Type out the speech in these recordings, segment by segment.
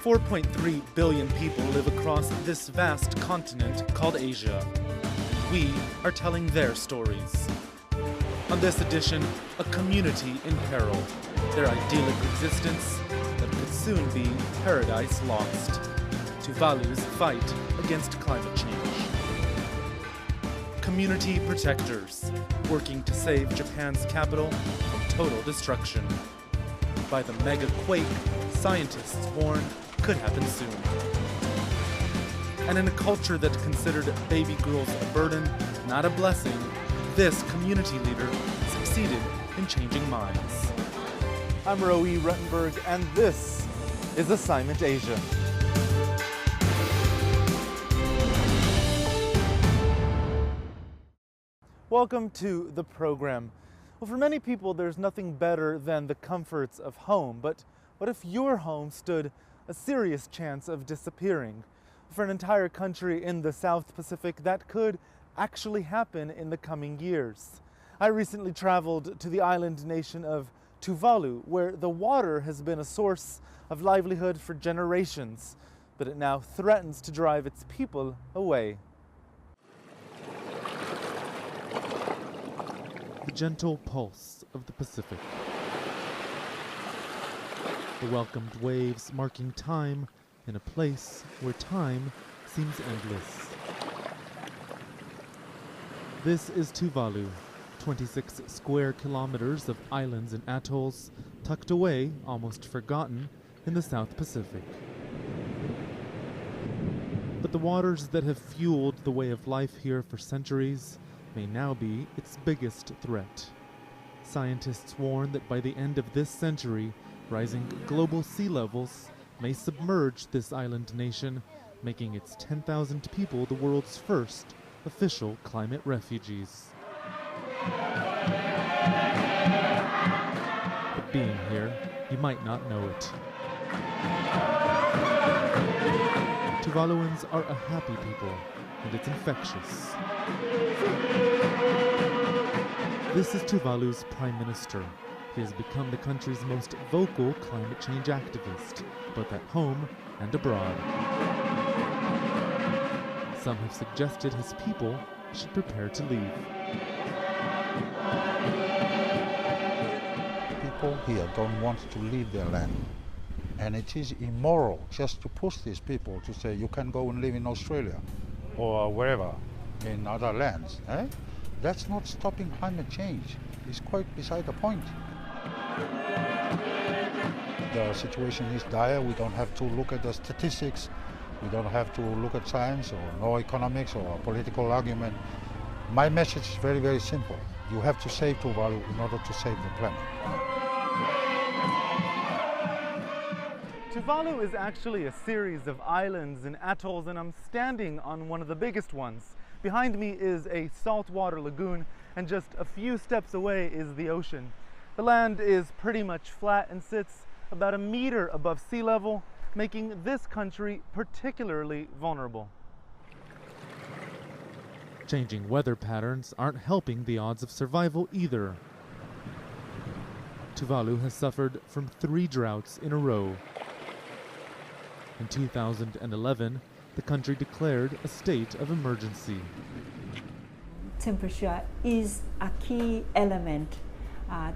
4.3 billion people live across this vast continent called Asia. We are telling their stories. On this edition, a community in peril, their idyllic existence that could soon be paradise lost. Tuvalu's fight against climate change. Community protectors, working to save Japan's capital from total destruction. By the mega quake scientists warn could happen soon. And in a culture that considered baby girls a burden, not a blessing, this community leader succeeded in changing minds. I'm Roe Ruttenberg, and this is Assignment Asia. Welcome to the program. Well, for many people, there's nothing better than the comforts of home, but what if your home stood a serious chance of disappearing? For an entire country in the South Pacific, that could actually happen in the coming years. I recently traveled to the island nation of Tuvalu, where the water has been a source of livelihood for generations, but it now threatens to drive its people away. The gentle pulse of the Pacific. The welcomed waves marking time in a place where time seems endless. This is Tuvalu, 26 square kilometers of islands and atolls, tucked away, almost forgotten, in the South Pacific. But the waters that have fueled the way of life here for centuries may now be its biggest threat. Scientists warn that by the end of this century, rising global sea levels may submerge this island nation, making its 10,000 people the world's first official climate refugees. But being here, you might not know it. Tuvaluans are a happy people, and it's infectious. This is Tuvalu's Prime Minister. He has become the country's most vocal climate change activist, both at home and abroad. Some have suggested his people should prepare to leave. People here don't want to leave their land. And it is immoral just to push these people to say you can go and live in Australia or wherever in other lands. That's not stopping climate change. It's quite beside the point. The situation is dire. We don't have to look at the statistics. We don't have to look at science or no economics or political argument. My message is very, very simple. You have to save Tuvalu in order to save the planet. Tuvalu is actually a series of islands and atolls, and I'm standing on one of the biggest ones. Behind me is a saltwater lagoon, and just a few steps away is the ocean. The land is pretty much flat and sits about a meter above sea level, making this country particularly vulnerable. Changing weather patterns aren't helping the odds of survival either. Tuvalu has suffered from 3 droughts in a row. In 2011, the country declared a state of emergency. Temperature is a key element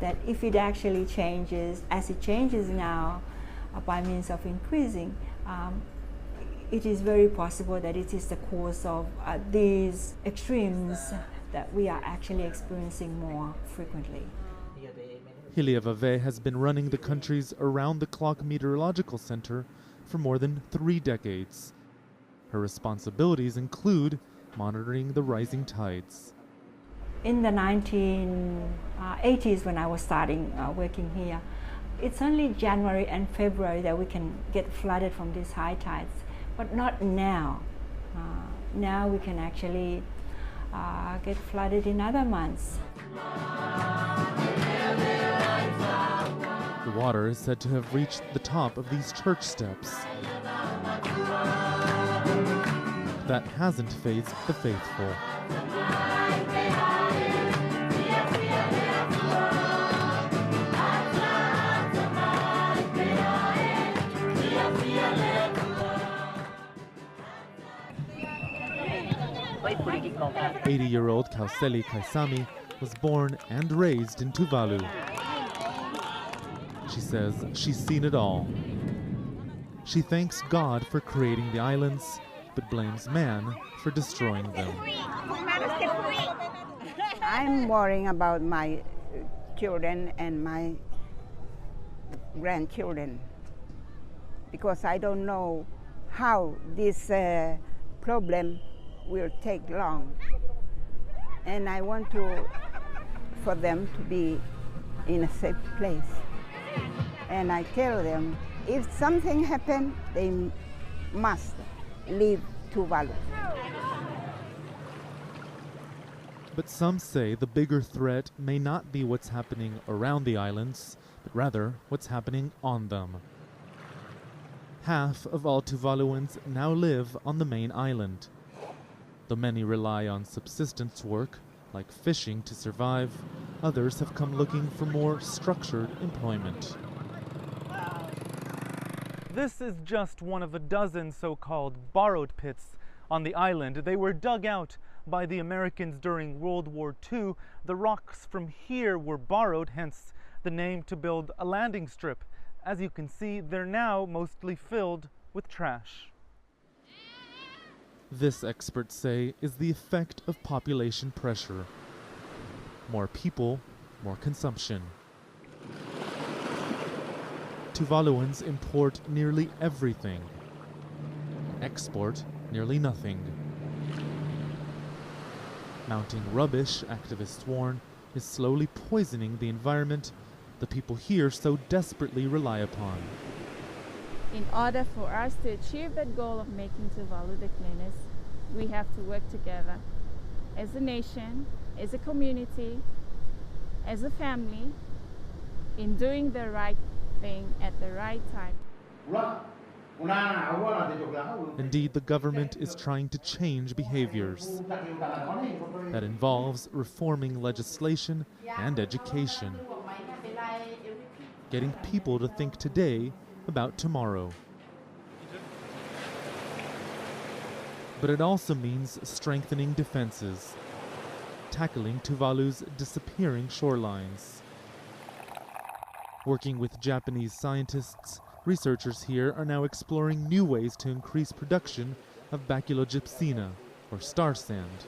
that if it actually changes, as it changes now, by means of increasing, it is very possible that it is the cause of these extremes that we are actually experiencing more frequently. Hilia Vave has been running the country's around-the-clock meteorological center for more than 3 decades. Her responsibilities include monitoring the rising tides. In the 1980s, when I was starting working here, it's only January and February that we can get flooded from these high tides, but not now. Now we can actually get flooded in other months. The water is said to have reached the top of these church steps. That hasn't fazed the faithful. 80-year-old Kauseli Kaisami was born and raised in Tuvalu. She says she's seen it all. She thanks God for creating the islands, but blames man for destroying them. I'm worrying about my children and my grandchildren because I don't know how this problem will take long. And I want for them to be in a safe place. And I tell them, if something happens, they must leave Tuvalu. But some say the bigger threat may not be what's happening around the islands, but rather what's happening on them. Half of all Tuvaluans now live on the main island. Though many rely on subsistence work, like fishing, to survive, others have come looking for more structured employment. This is just one of a dozen so-called borrowed pits on the island. They were dug out by the Americans during World War II. The rocks from here were borrowed, hence the name, to build a landing strip. As you can see, they're now mostly filled with trash. This, experts say, is the effect of population pressure. More people, more consumption. Tuvaluans import nearly everything, export nearly nothing. Mounting rubbish, activists warn, is slowly poisoning the environment the people here so desperately rely upon. In order for us to achieve that goal of making Tuvalu the cleanest, we have to work together as a nation, as a community, as a family, in doing the right thing at the right time. Indeed, the government is trying to change behaviors. That involves reforming legislation and education, getting people to think today about tomorrow. But it also means strengthening defenses, tackling Tuvalu's disappearing shorelines. Working with Japanese scientists, researchers here are now exploring new ways to increase production of Baculogypsina, or star sand.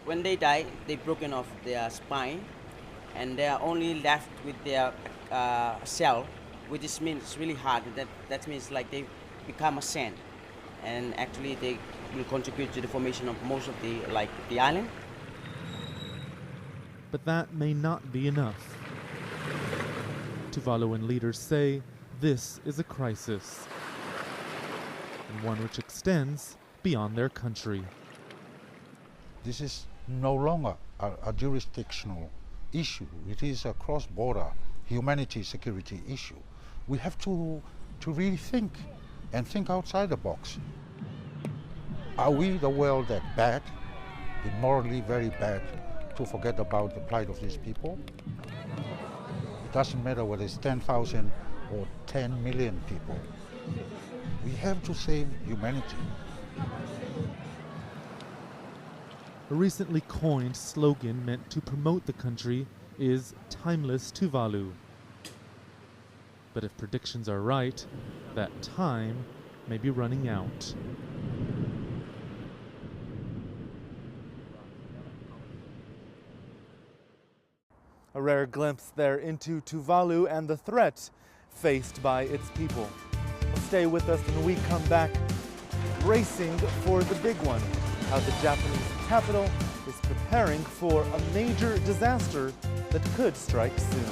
When they die, they've broken off their spine, and they are only left with their shell, which means it's really hard. That means like they become a sand, and actually they will contribute to the formation of most of the island. But that may not be enough. Tuvaluan leaders say this is a crisis, and one which extends beyond their country. This is no longer a jurisdictional issue. It is a cross-border humanity security issue. We have to really think and think outside the box. Are we the world that bad, immorally very bad, to forget about the plight of these people? It doesn't matter whether it's 10,000 or 10 million people. We have to save humanity. A recently coined slogan meant to promote the country is Timeless Tuvalu. But if predictions are right, that time may be running out. A rare glimpse there into Tuvalu and the threat faced by its people. Stay with us when we come back, racing for the big one, how the Japanese capital is preparing for a major disaster that could strike soon.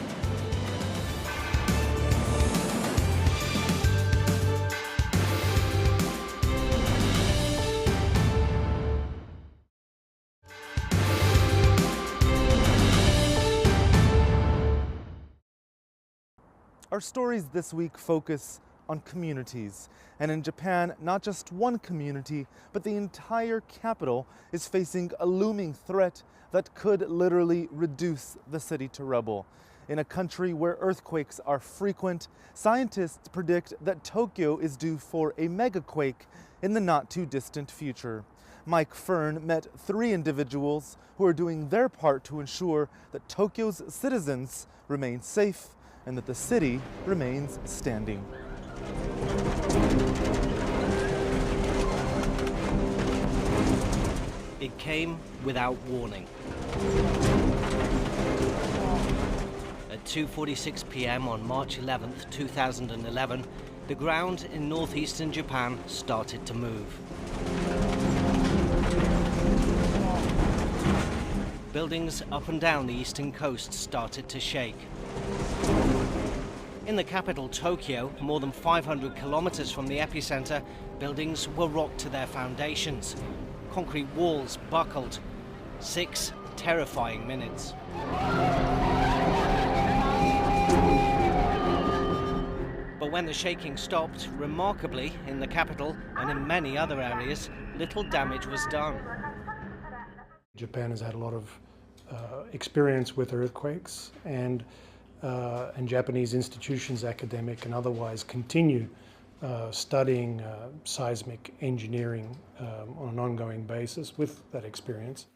Our stories this week focus on communities. And in Japan, not just one community, but the entire capital is facing a looming threat that could literally reduce the city to rubble. In a country where earthquakes are frequent, scientists predict that Tokyo is due for a megaquake in the not too distant future. Mike Fern met 3 individuals who are doing their part to ensure that Tokyo's citizens remain safe and that the city remains standing. It came without warning. At 2:46 p.m. on March 11th, 2011, the ground in northeastern Japan started to move. Buildings up and down the eastern coast started to shake. In the capital, Tokyo, more than 500 kilometers from the epicenter, buildings were rocked to their foundations. Concrete walls buckled. 6 terrifying minutes. But when the shaking stopped, remarkably, in the capital and in many other areas, little damage was done. Japan has had a lot of experience with earthquakes, and Japanese institutions, academic and otherwise, continue studying seismic engineering on an ongoing basis with that experience.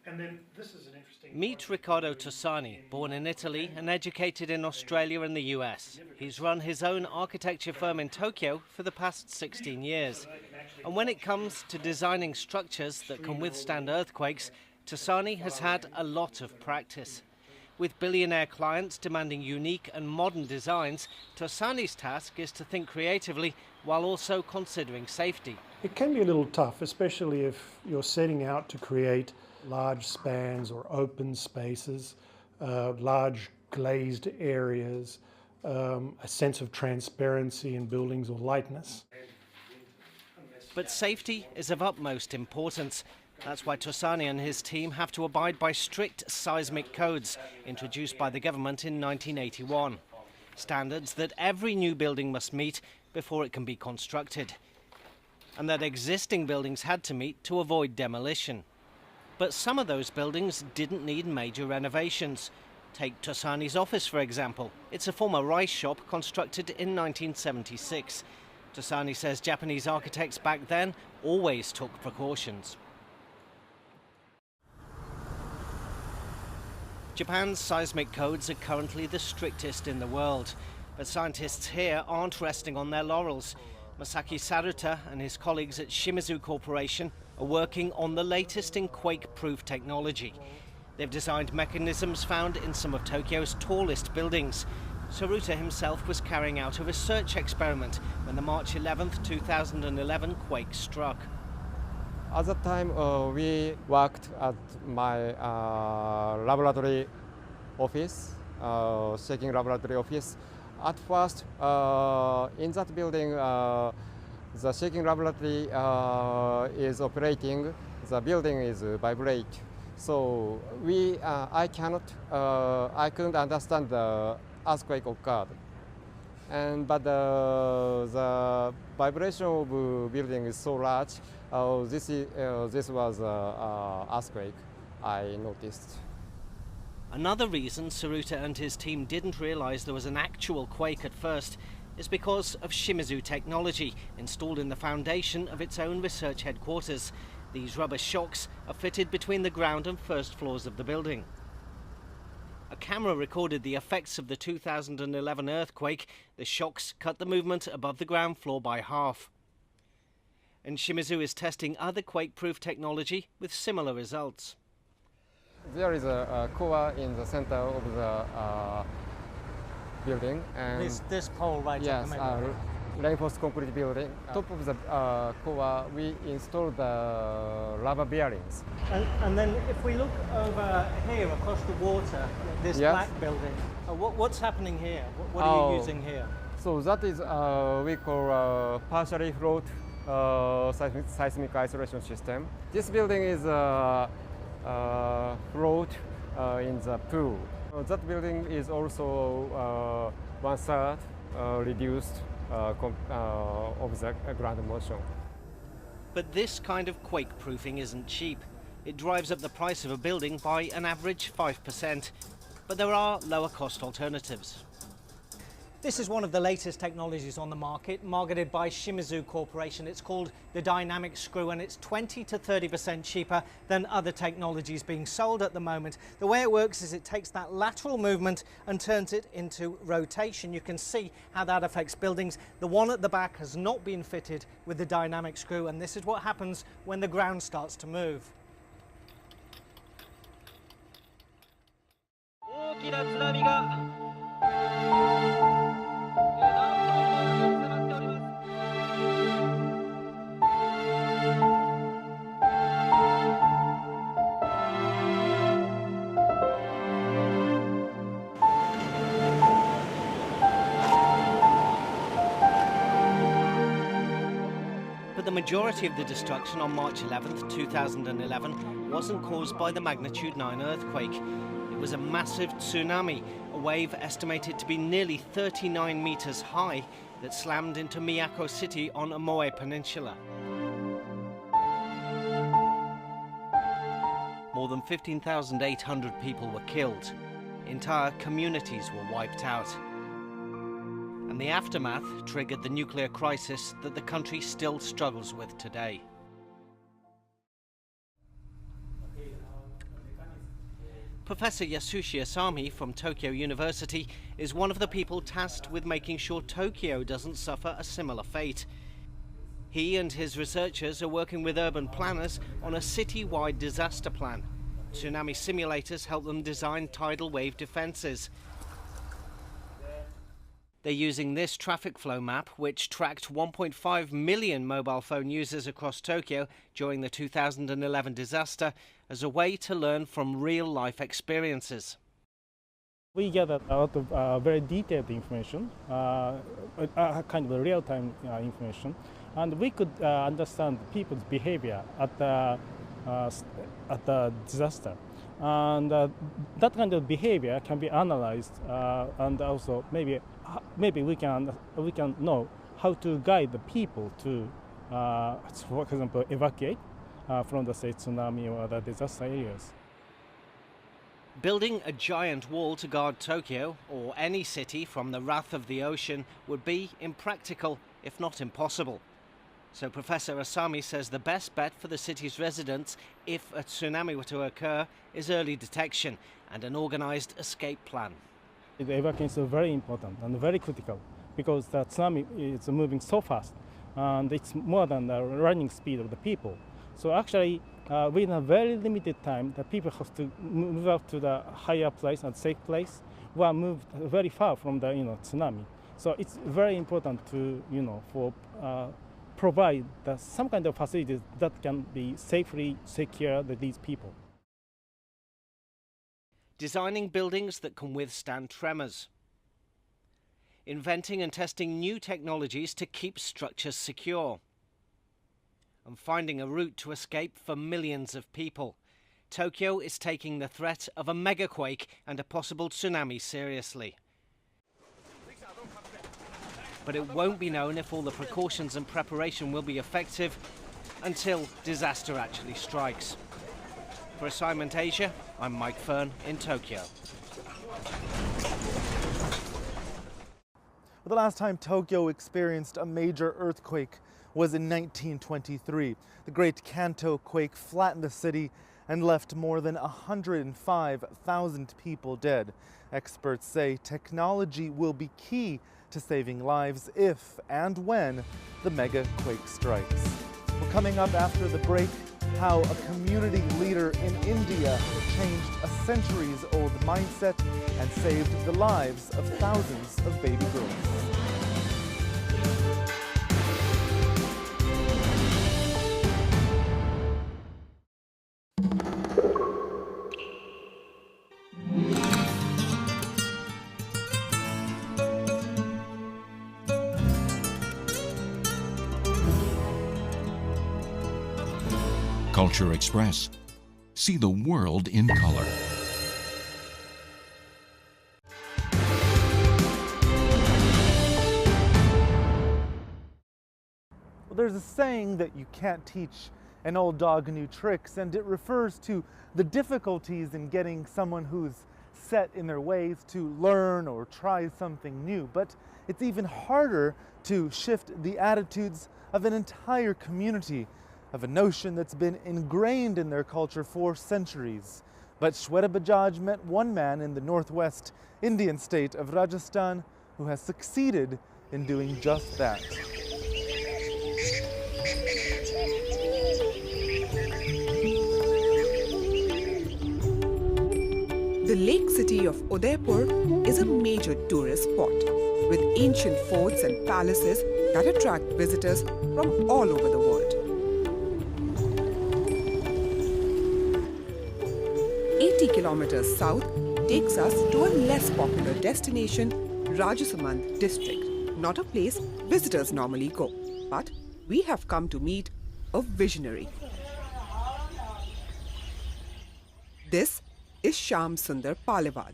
And then this is an interesting... Meet Riccardo Tosani, born in Italy and educated in Australia and the US. He's run his own architecture firm in Tokyo for the past 16 years. And when it comes to designing structures that can withstand earthquakes, Tosani has had a lot of practice. With billionaire clients demanding unique and modern designs, Tosani's task is to think creatively while also considering safety. It can be a little tough, especially if you're setting out to create large spans or open spaces, large glazed areas, a sense of transparency in buildings or lightness. But safety is of utmost importance. That's why Tosani and his team have to abide by strict seismic codes introduced by the government in 1981. Standards that every new building must meet before it can be constructed, and that existing buildings had to meet to avoid demolition. But some of those buildings didn't need major renovations. Take Tosani's office, for example. It's a former rice shop constructed in 1976. Tosani says Japanese architects back then always took precautions. Japan's seismic codes are currently the strictest in the world, but scientists here aren't resting on their laurels. Masaki Saruta and his colleagues at Shimizu Corporation are working on the latest in quake-proof technology. They've designed mechanisms found in some of Tokyo's tallest buildings. Saruta himself was carrying out a research experiment when the March 11th, 2011 quake struck. At that time, we worked at my laboratory office, shaking laboratory office. At first, in that building, the shaking laboratory is operating. The building is vibrate. So I couldn't understand the earthquake occurred. But the vibration of the building is so large. This was an earthquake, I noticed. Another reason Saruta and his team didn't realize there was an actual quake at first is because of Shimizu technology installed in the foundation of its own research headquarters. These rubber shocks are fitted between the ground and first floors of the building. A camera recorded the effects of the 2011 earthquake. The shocks cut the movement above the ground floor by half. And Shimizu is testing other quake-proof technology with similar results. There is a core in the center of the building. And this pole right yes, reinforced concrete building. Top of the core, we installed the rubber bearings. And then if we look over here across the water, this black building, what's happening here? What are you using here? So that is we call partially float seismic isolation system. This building is float in the pool. That building is also 1/3 reduced of the ground motion. But this kind of quake-proofing isn't cheap. It drives up the price of a building by an average 5%. But there are lower-cost alternatives. This is one of the latest technologies on the market, marketed by Shimizu Corporation. It's called the Dynamic Screw, and it's 20 to 30% cheaper than other technologies being sold at the moment. The way it works is it takes that lateral movement and turns it into rotation. You can see how that affects buildings. The one at the back has not been fitted with the Dynamic Screw, and this is what happens when the ground starts to move. But the majority of the destruction on March 11th, 2011 wasn't caused by the magnitude 9 earthquake. It was a massive tsunami, a wave estimated to be nearly 39 meters high that slammed into Miyako City on Amoe Peninsula. More than 15,800 people were killed. Entire communities were wiped out. And the aftermath triggered the nuclear crisis that the country still struggles with today. Professor Yasushi Asami from Tokyo University is one of the people tasked with making sure Tokyo doesn't suffer a similar fate. He and his researchers are working with urban planners on a city-wide disaster plan. Tsunami simulators help them design tidal wave defences. They're using this traffic flow map, which tracked 1.5 million mobile phone users across Tokyo during the 2011 disaster, as a way to learn from real-life experiences. We gathered a lot of very detailed information, kind of real-time information, and we could understand people's behavior at the disaster. And that kind of behavior can be analyzed, and also maybe we can know how to guide the people to, for example, evacuate from the say tsunami or other disaster areas. Building a giant wall to guard Tokyo or any city from the wrath of the ocean would be impractical, if not impossible. So Professor Asami says the best bet for the city's residents, if a tsunami were to occur, is early detection and an organized escape plan. The evacuation is very important and very critical because the tsunami is moving so fast and it's more than the running speed of the people. So actually, within a very limited time, the people have to move up to the higher place and safe place, or move very far from the tsunami. So it's very important to provide some kind of facilities that can be safely secure these people. Designing buildings that can withstand tremors. Inventing and testing new technologies to keep structures secure. And finding a route to escape for millions of people. Tokyo is taking the threat of a megaquake and a possible tsunami seriously. But it won't be known if all the precautions and preparation will be effective until disaster actually strikes. For Assignment Asia, I'm Mike Fern in Tokyo. The last time Tokyo experienced a major earthquake was in 1923. The Great Kanto quake flattened the city and left more than 105,000 people dead. Experts say technology will be key to saving lives if and when the mega quake strikes. Well, coming up after the break, how a community leader in India changed a centuries-old mindset and saved the lives of thousands of baby girls. Culture Express. See the world in color. Well, there's a saying that you can't teach an old dog new tricks, and it refers to the difficulties in getting someone who's set in their ways to learn or try something new, but it's even harder to shift the attitudes of an entire community, of a notion that's been ingrained in their culture for centuries. But Shweta Bajaj met one man in the northwest Indian state of Rajasthan who has succeeded in doing just that. The lake city of Udaipur is a major tourist spot with ancient forts and palaces that attract visitors from all over the world. 80 kilometers south takes us to a less popular destination, Rajasamand district, not a place visitors normally go, but we have come to meet a visionary. This is Shyam Sundar Paliwal.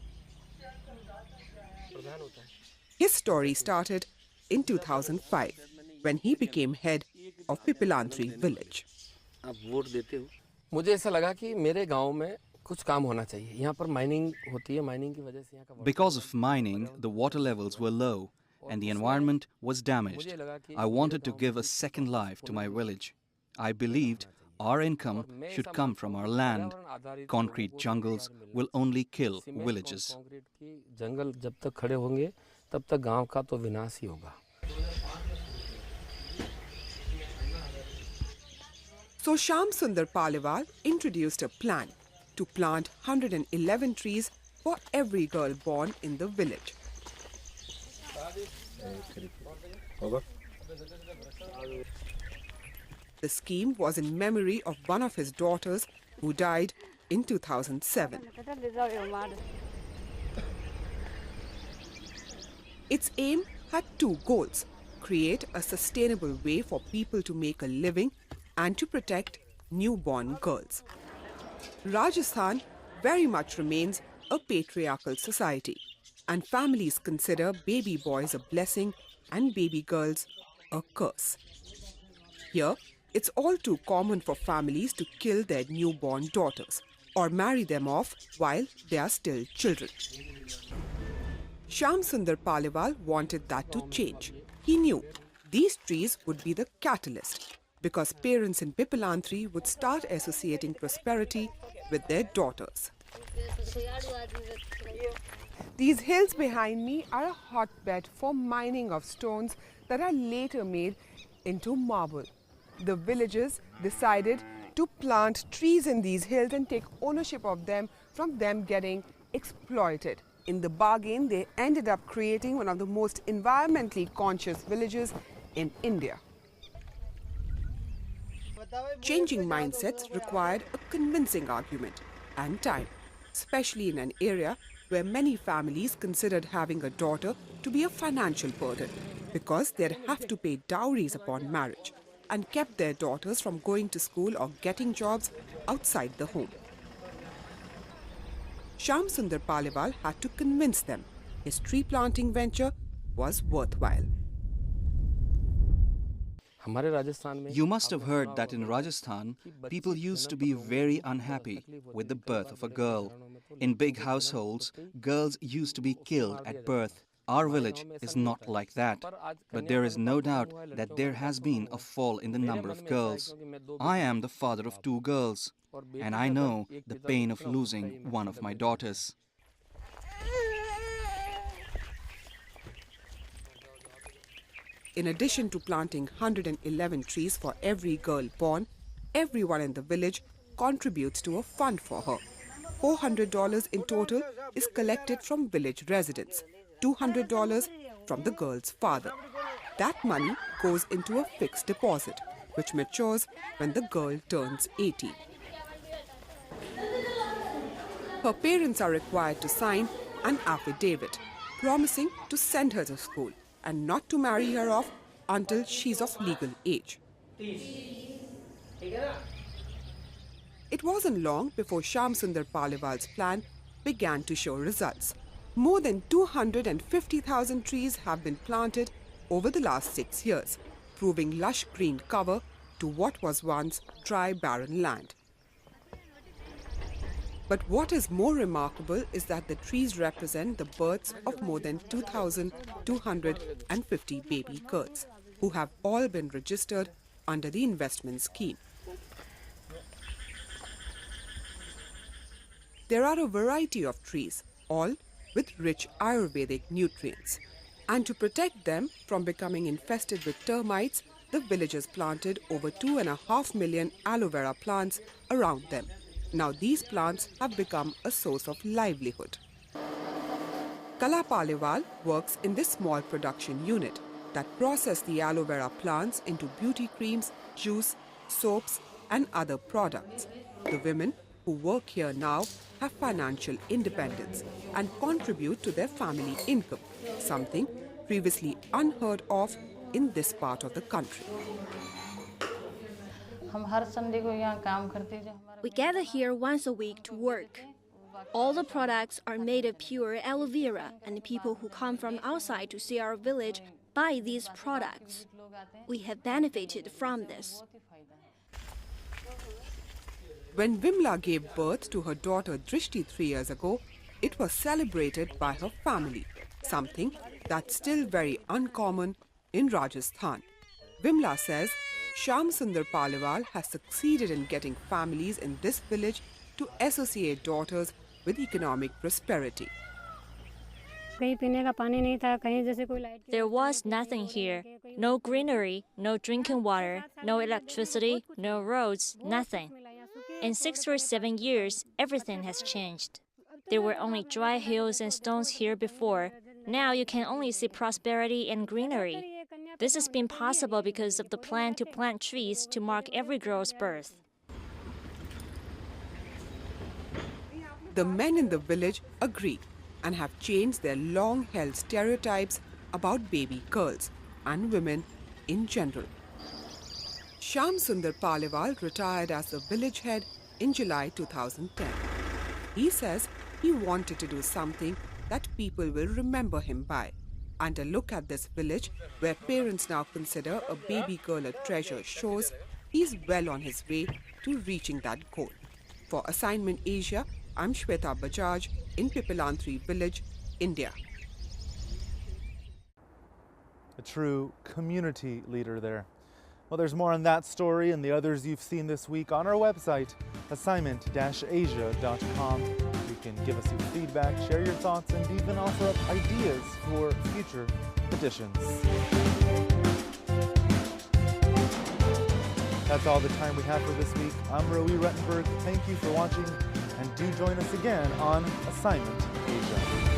His story started in 2005 when he became head of Pipilantri village. मुझे ऐसा लगा कि मेरे गांव में कुछ काम होना चाहिए. यहाँ पर माइनिंग होती है, माइनिंग की वजह से यहाँ का Because of mining, the water levels were low and the environment was damaged. I wanted to give a second life to my village. I believed our income should come from our land. Concrete jungles will only kill villages. जंगल जब तक खड़े होंगे तब तक गांव का तो विनाश ही होगा. So Shyam Sundar Paliwal introduced a plan to plant 111 trees for every girl born in the village. The scheme was in memory of one of his daughters who died in 2007. Its aim had two goals: create a sustainable way for people to make a living and to protect newborn girls. Rajasthan very much remains a patriarchal society, and families consider baby boys a blessing and baby girls a curse. Here, it's all too common for families to kill their newborn daughters or marry them off while they are still children. Shyam Sundar Paliwal wanted that to change. He knew these trees would be the catalyst, because parents in Pipilantri would start associating prosperity with their daughters. These hills behind me are a hotbed for mining of stones that are later made into marble. The villagers decided to plant trees in these hills and take ownership of them from them getting exploited. In the bargain, they ended up creating one of the most environmentally conscious villages in India. Changing mindsets required a convincing argument and time, especially in an area where many families considered having a daughter to be a financial burden because they'd have to pay dowries upon marriage and kept their daughters from going to school or getting jobs outside the home. Shyam Sundar Paliwal had to convince them his tree planting venture was worthwhile. You must have heard that in Rajasthan, people used to be very unhappy with the birth of a girl. In big households, girls used to be killed at birth. Our village is not like that, but there is no doubt that there has been a fall in the number of girls. I am the father of 2 girls, and I know the pain of losing one of my daughters. In addition to planting 111 trees for every girl born, everyone in the village contributes to a fund for her. $400 in total is collected from village residents, $200 from the girl's father. That money goes into a fixed deposit, which matures when the girl turns 18. Her parents are required to sign an affidavit promising to send her to school and not to marry her off until she's of legal age. It wasn't long before Shyam Sundar Paliwal's plan began to show results. More than 250,000 trees have been planted over the last 6 years, proving lush green cover to what was once dry, barren land. But what is more remarkable is that the trees represent the births of more than 2,250 baby girls, who have all been registered under the investment scheme. There are a variety of trees, all with rich Ayurvedic nutrients. And to protect them from becoming infested with termites, the villagers planted over 2.5 million aloe vera plants around them. Now these plants have become a source of livelihood. Kala Paliwal works in this small production unit that process the aloe vera plants into beauty creams, juice, soaps and other products. The women who work here now have financial independence and contribute to their family income, something previously unheard of in this part of the country. We gather here once a week to work. All the products are made of pure aloe vera, and the people who come from outside to see our village buy these products. We have benefited from this. When Vimla gave birth to her daughter Drishti 3 years ago, it was celebrated by her family, something that's still very uncommon in Rajasthan. Vimla says Shyam Sundar Paliwal has succeeded in getting families in this village to associate daughters with economic prosperity. There was nothing here. No greenery, no drinking water, no electricity, no roads, nothing. In 6 or 7 years, everything has changed. There were only dry hills and stones here before. Now you can only see prosperity and greenery. This has been possible because of the plan to plant trees to mark every girl's birth. The men in the village agree and have changed their long-held stereotypes about baby girls and women in general. Shyam Sundar Paliwal retired as the village head in July 2010. He says he wanted to do something that people will remember him by. And a look at this village, where parents now consider a baby girl a treasure, shows he's well on his way to reaching that goal. For Assignment Asia, I'm Shweta Bajaj in Pipilantri village, India. A true community leader there. Well, there's more on that story and the others you've seen this week on our website, assignment-asia.com. You can give us your feedback, share your thoughts, and even offer up ideas for future editions. That's all the time we have for this week. I'm Roe Rettenberg. Thank you for watching, and do join us again on Assignment Asia.